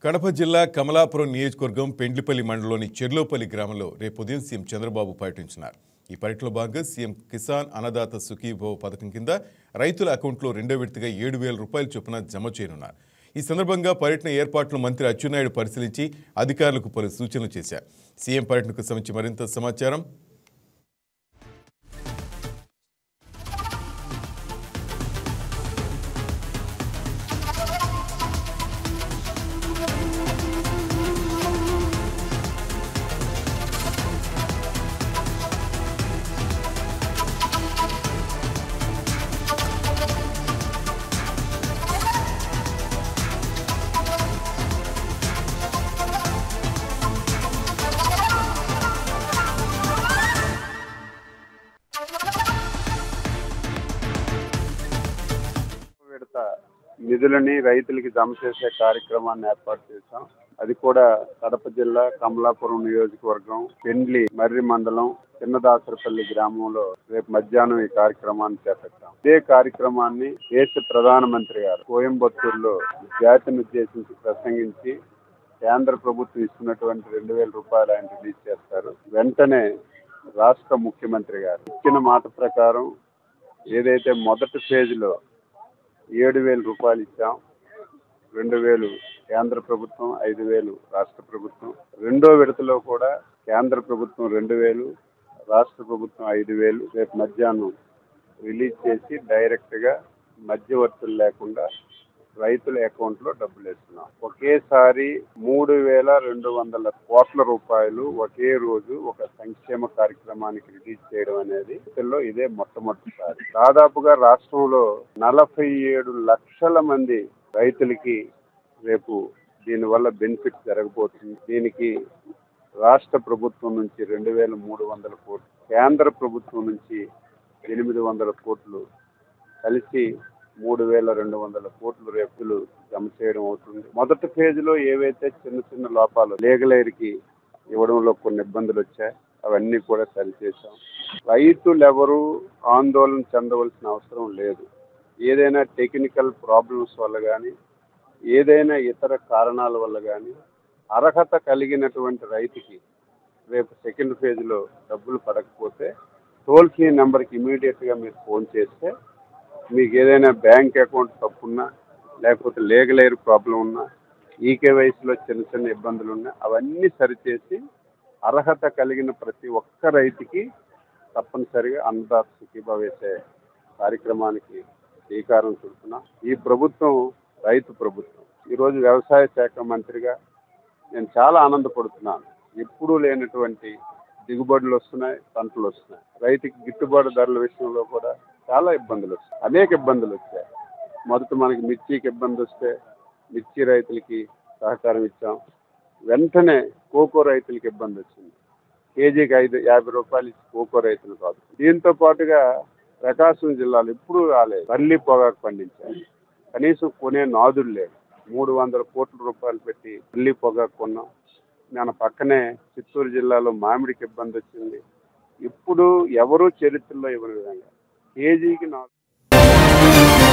కడప జిల్లా కమలాపురం నియోజకవర్గం పెండ్లిపల్లి మండలంలోని చెర్లోపల్లి గ్రామంలో రేపు ఉదయం సీఎం చంద్రబాబు పర్యటించినారు. ఈ పర్యటనలో భాగంగా సీఎం కిసాన్ అన్నదాత సుఖీభవ పథకం కింద రైతుల అకౌంట్లో రెండో విడతగా 7,000 రూపాయల చొప్పున జమ చేయనున్నారు. ఈ సందర్భంగా పర్యటన ఏర్పాట్లను మంత్రి అచ్చెన్నాయుడు పరిశీలించి అధికారులకు పలు సూచనలు చేశారు. సీఎం పర్యటనకు సంబంధించి మరింత సమాచారం నిధులని రైతులకి జమ చేసే కార్యక్రమాన్ని ఏర్పాటు చేశాం. అది కూడా కడప జిల్లా కమలాపురం నియోజకవర్గం పెండ్లి మర్రి మండలం చిన్నదాసరపల్లి గ్రామంలో రేపు మధ్యాహ్నం ఈ కార్యక్రమాన్ని చేపట్టాం. ఇదే కార్యక్రమాన్ని దేశ ప్రధానమంత్రి గారు కోయంబత్తూరులో జాతిని ఉద్దేశించి ప్రసంగించి కేంద్ర ప్రభుత్వం ఇస్తున్నటువంటి 2,000 రూపాయలు ఆయన రిలీజ్ చేస్తారు. వెంటనే రాష్ట్ర ముఖ్యమంత్రి గారు ఇచ్చిన మాట ప్రకారం ఏదైతే మొదటి ఫేజ్లో 7,000 రూపాయలు ఇచ్చాం, 2,000 కేంద్ర ప్రభుత్వం, 5,000 రాష్ట్ర ప్రభుత్వం. రెండో విడతలో కూడా కేంద్ర ప్రభుత్వం 2,000, రాష్ట్ర ప్రభుత్వం 5,000 రేపు మధ్యాహ్నం రిలీజ్ చేసి డైరెక్ట్ గా మధ్యవర్తులు లేకుండా రైతుల అకౌంట్ లో డబ్బులు వేస్తున్నాం. ఒకేసారి 3,200 కోట్ల రూపాయలు ఒకే రోజు ఒక సంక్షేమ కార్యక్రమానికి రిలీజ్ చేయడం అనేది ఇదే మొట్టమొదటిసారి. దాదాపుగా రాష్ట్రంలో 47 లక్షల మంది రైతులకి రేపు దీనివల్ల బెనిఫిట్ జరగబోతుంది. దీనికి రాష్ట్ర ప్రభుత్వం నుంచి 2,300 కోట్లు, కేంద్ర ప్రభుత్వం నుంచి 800 కోట్లు కలిసి 3,200 కోట్లు రేపులు జమ చేయడం అవుతుంది. మొదటి ఫేజ్లో ఏవైతే చిన్న చిన్న లోపాలు లీగల్ ఎయిర్కి ఇవ్వడంలో కొన్ని ఇబ్బందులు వచ్చాయి, అవన్నీ కూడా సరిచేశాం. రైతులు ఎవరు ఆందోళన చెందవలసిన అవసరం లేదు. ఏదైనా టెక్నికల్ ప్రాబ్లమ్స్ వల్ల కానీ ఏదైనా ఇతర కారణాల వల్ల కానీ అర్హత కలిగినటువంటి రైతుకి రేపు సెకండ్ ఫేజ్లో డబ్బులు పడకపోతే టోల్ ఫ్రీ నెంబర్కి ఇమీడియట్గా మీరు ఫోన్ చేస్తే మీకు ఏదైనా బ్యాంక్ అకౌంట్ తప్పున్నా లేకపోతే లీగల్ ఎయిర్ ప్రాబ్లం ఉన్నా ఈకేవైసీలో చిన్న చిన్న ఇబ్బందులు ఉన్నా అవన్నీ సరిచేసి అర్హత కలిగిన ప్రతి ఒక్క రైతుకి తప్పనిసరిగా అన్నదాత సుఖీభవ వేసే కార్యక్రమానికి శ్రీకారం చుడుతున్నాం. ఈ ప్రభుత్వం రైతు ప్రభుత్వం. ఈరోజు వ్యవసాయ శాఖ మంత్రిగా నేను చాలా ఆనందపడుతున్నాను. ఎప్పుడూ లేనటువంటి దిగుబడులు వస్తున్నాయి, పంటలు వస్తున్నాయి. రైతుకి గిట్టుబాటు ధరల విషయంలో కూడా చాలా ఇబ్బందులు వస్తాయి, అనేక ఇబ్బందులు వచ్చాయి. మొదట మనకి మిర్చికి ఇబ్బంది వస్తే మిర్చి రైతులకి సహకారం ఇచ్చాం. వెంటనే కోకో రైతులకి ఇబ్బంది వచ్చింది. కేజీకి 50 రూపాయలు ఇచ్చి కోకో రైతులు కాదు. దీంతో పాటుగా ప్రకాశం జిల్లాలో ఎప్పుడూ రాలేదు పల్లి పొగాకు పండించారు. కనీసం కొనే నాదుడు లేదు. 300 కోట్ల రూపాయలు పెట్టి పల్లి పొగాకు కొన్నాం. మన పక్కనే చిత్తూరు జిల్లాలో మామిడికి ఇబ్బంది వచ్చింది. ఇప్పుడు ఎవరూ చరిత్రలో ఇవ్వని విధంగా కేజీకి 4